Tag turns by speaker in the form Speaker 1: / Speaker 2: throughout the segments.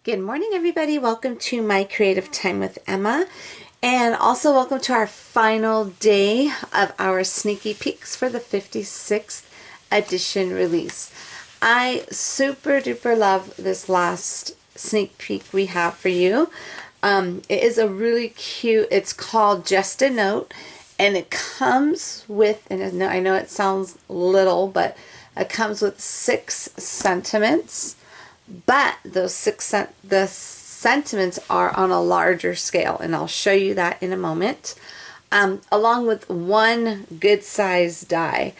Speaker 1: Good morning, everybody. Welcome to my Creative Time with Emma. And also welcome to our final day of our sneaky peeks for the 56th edition release. I super duper love this last sneak peek we have for you. It is a really cute, it's called Just a Note, and it comes with, and I know it sounds little, but it comes with 6 sentiments. But those the sentiments are on a larger scale, and I'll show you that in a moment, along with one good size die.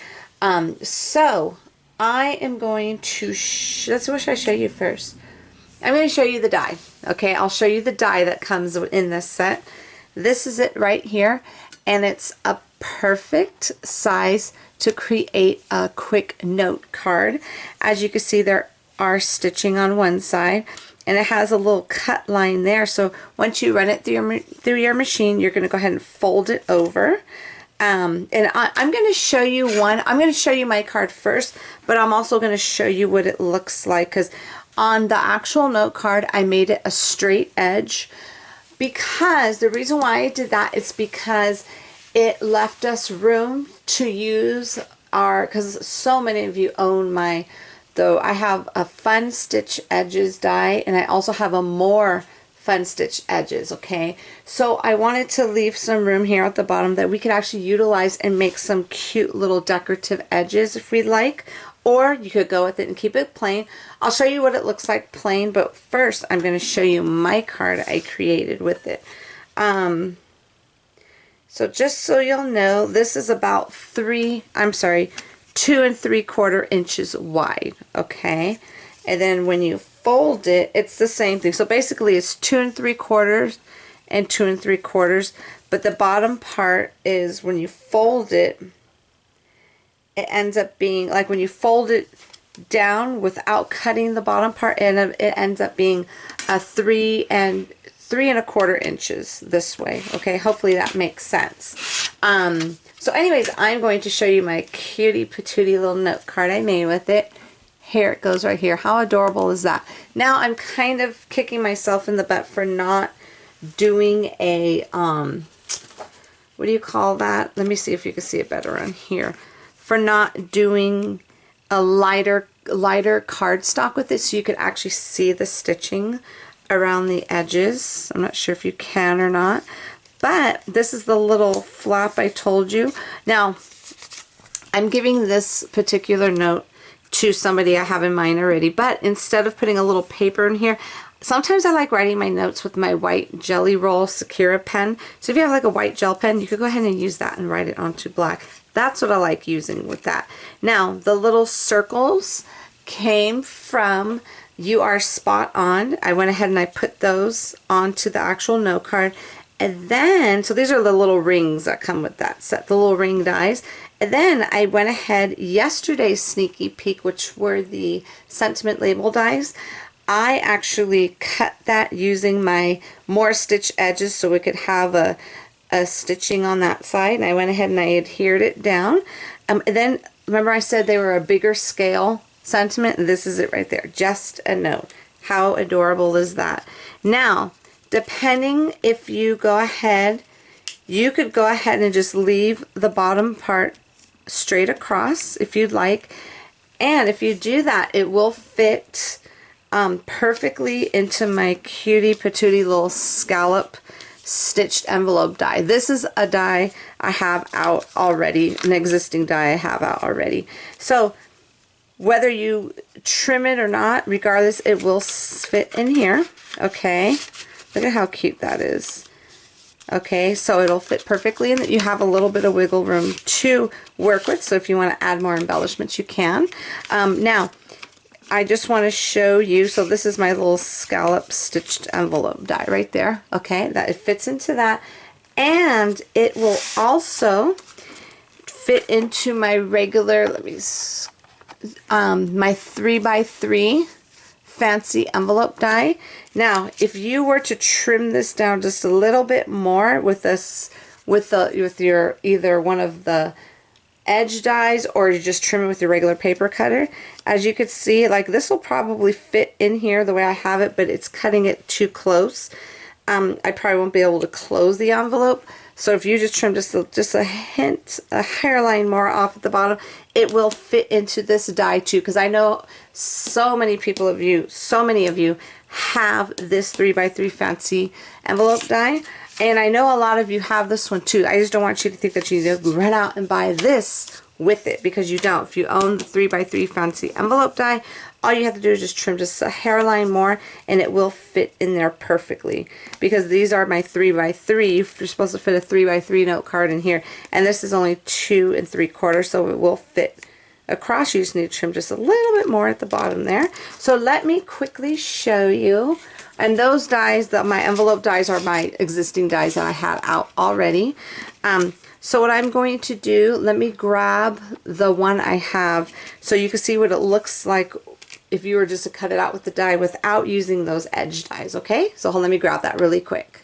Speaker 1: So I am going to, let's see, what should I show you first? I'm going to show you the die. Okay, I'll show you the die that comes in this set. This is it right here, and it's a perfect size to create a quick note card. As you can see, there are stitching on one side, and it has a little cut line there, so once you run it through your machine, you're going to go ahead and fold it over. And I'm going to show you I'm going to show you my card first, but I'm also going to show you what it looks like, because on the actual note card I made it a straight edge, because the reason why I did that is because it left us room to use because so many of you own my, though I have a Fun Stitch Edges die, and I also have a More Fun Stitch Edges, okay? So I wanted to leave some room here at the bottom that we could actually utilize and make some cute little decorative edges if we'd like, or you could go with it and keep it plain. I'll show you what it looks like plain, but first I'm going to show you my card I created with it. So just so you'll know, this is about 2 3/4 inches wide, okay? And then when you fold it, it's the same thing. So basically it's 2 3/4 and 2 3/4, but the bottom part is, when you fold it, it ends up being like, when you fold it down without cutting the bottom part, and it ends up being a 3 1/4 inches this way, okay? Hopefully that makes sense. So anyways, I'm going to show you my cutie patootie little note card I made with it. Here it goes right here. How adorable is that? Now I'm kind of kicking myself in the butt for not doing a, what do you call that? Let me see if you can see it better on here. For not doing a lighter cardstock with it, so you could actually see the stitching around the edges. I'm not sure if you can or not. But this is the little flap I told you. Now, I'm giving this particular note to somebody I have in mind already, but instead of putting a little paper in here, sometimes I like writing my notes with my white Jelly Roll Sakura pen. So if you have like a white gel pen, you could go ahead and use that and write it onto black. That's what I like using with that. Now, the little circles came from You Are Spot On. I went ahead and I put those onto the actual note card. And then, so these are the little rings that come with that set, the little ring dies. And then I went ahead, yesterday's sneaky peek, which were the sentiment label dies, I actually cut that using my More Stitch Edges so we could have a stitching on that side. And I went ahead and I adhered it down. And then, remember I said they were a bigger scale sentiment? This is it right there. Just a Note. How adorable is that? Now, depending if you go ahead, you could go ahead and just leave the bottom part straight across if you'd like. And if you do that, it will fit perfectly into my cutie patootie little scallop stitched envelope die. This is a die I have out already, an existing die I have out already. So whether you trim it or not, regardless, it will fit in here, okay? Look at how cute that is. Okay, so it'll fit perfectly, and you have a little bit of wiggle room to work with, so if you want to add more embellishments, you can. Now, I just want to show you, so this is my little scallop stitched envelope die right there, okay? That it fits into that, and it will also fit into my regular, my 3x3 fancy envelope die. Now, if you were to trim this down just a little bit more with this, with your either one of the edge dies, or you just trim it with your regular paper cutter. As you can see, like this will probably fit in here the way I have it, but it's cutting it too close. I probably won't be able to close the envelope. So if you just trim just a hint, a hairline more off at the bottom, it will fit into this die too. Because I know so many of you have this 3x3 fancy envelope die. And I know a lot of you have this one too. I just don't want you to think that you need to run out and buy this with it, because you don't. If you own the 3x3 fancy envelope die, all you have to do is just trim just a hairline more and it will fit in there perfectly. Because these are my 3x3. You're supposed to fit a 3x3 note card in here, and this is only 2 3/4, so it will fit across. You just need to trim just a little bit more at the bottom there. So let me quickly show you. And those dies, my envelope dies, are my existing dies that I had out already. So what I'm going to do, let me grab the one I have so you can see what it looks like if you were just to cut it out with the die without using those edge dies, okay? So let me grab that really quick.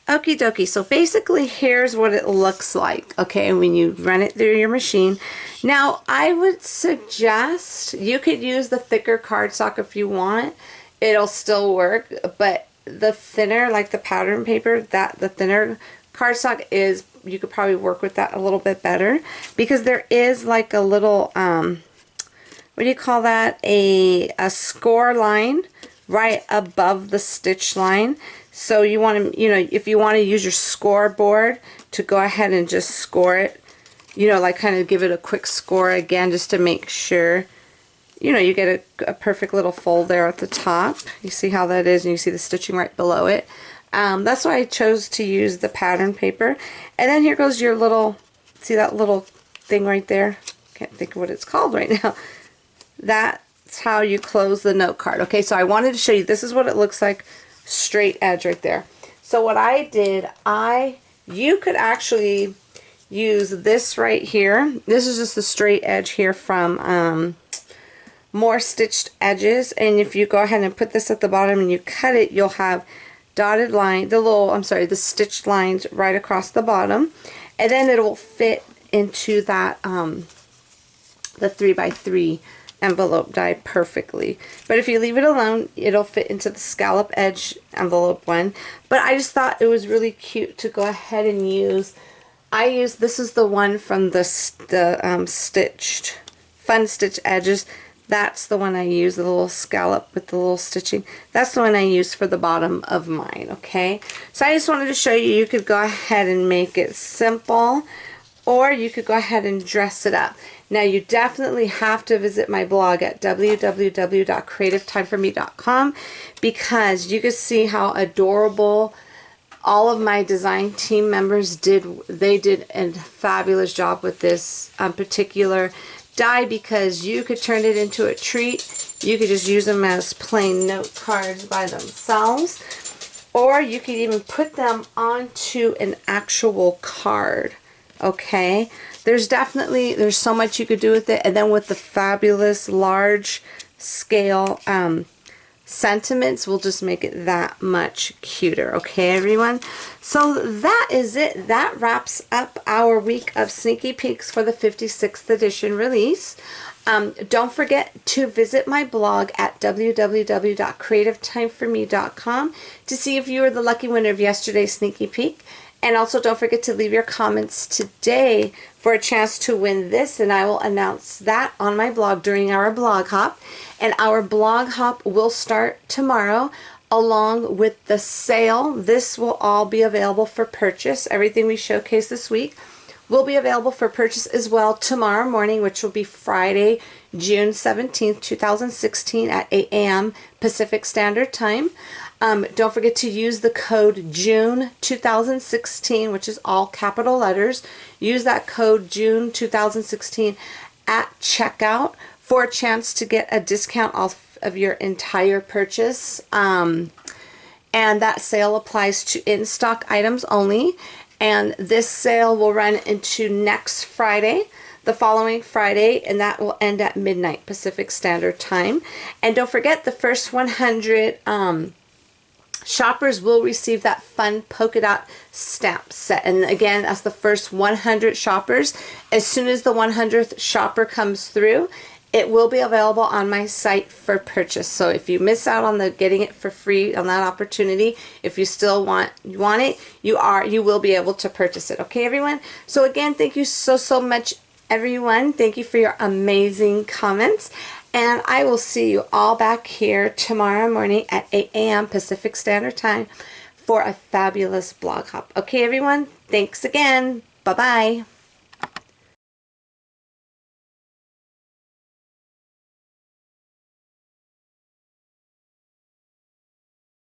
Speaker 1: Okie dokie, so basically here's what it looks like, okay, when you run it through your machine. Now, I would suggest you could use the thicker cardstock if you want. It'll still work, but the thinner, like the pattern paper, the thinner cardstock is, you could probably work with that a little bit better, because there is like a little, what do you call that? A score line right above the stitch line. So you want to, if you want to use your scoreboard to go ahead and just score it, like kind of give it a quick score again, just to make sure, you get a perfect little fold there at the top. You see how that is, and you see the stitching right below it. That's why I chose to use the pattern paper. And then here goes your little, see that little thing right there? Can't think of what it's called right now. That's how you close the note card. Okay, so I wanted to show you, this is what it looks like, straight edge right there. So what I did, you could actually use this right here. This is just the straight edge here from More Stitched Edges, and if you go ahead and put this at the bottom and you cut it, you'll have dotted line, the stitched lines right across the bottom, and then it will fit into that the 3x3 envelope die perfectly. But if you leave it alone, it'll fit into the scallop edge envelope one. But I just thought it was really cute to go ahead and use. This is the one from the stitched Fun Stitch Edges. That's the one I use, the little scallop with the little stitching. That's the one I use for the bottom of mine, okay? So I just wanted to show you, you could go ahead and make it simple, or you could go ahead and dress it up. Now, you definitely have to visit my blog at www.creativetimeforme.com, because you can see how adorable all of my design team members did. They did a fabulous job with this particular die, because you could turn it into a treat. You could just use them as plain note cards by themselves, or you could even put them onto an actual card, okay? There's so much you could do with it, and then with the fabulous large scale sentiments will just make it that much cuter, okay everyone? So that is it. That wraps up our week of sneaky peeks for the 56th edition release. Don't forget to visit my blog at www.creativetimeforme.com to see if you were the lucky winner of yesterday's sneaky peek. And also don't forget to leave your comments today for a chance to win this, and I will announce that on my blog during our blog hop. And our blog hop will start tomorrow along with the sale. This will all be available for purchase. Everything we showcase this week will be available for purchase as well tomorrow morning, which will be Friday, June 17th, 2016 at 8 a.m. Pacific Standard Time. Don't forget to use the code June 2016, which is all capital letters. Use that code June 2016 at checkout for a chance to get a discount off of your entire purchase. And that sale applies to in-stock items only. And this sale will run into next Friday, the following Friday, and that will end at midnight Pacific Standard Time. And don't forget, the first 100 shoppers will receive that fun polka dot stamp set. And again, that's the first 100 shoppers. As soon as the 100th shopper comes through, it will be available on my site for purchase. So if you miss out on the getting it for free on that opportunity, if you still want it, you will be able to purchase it. Okay, everyone? So again, thank you so much, everyone. Thank you for your amazing comments. And I will see you all back here tomorrow morning at 8 a.m. Pacific Standard Time for a fabulous blog hop. Okay, everyone? Thanks again. Bye-bye.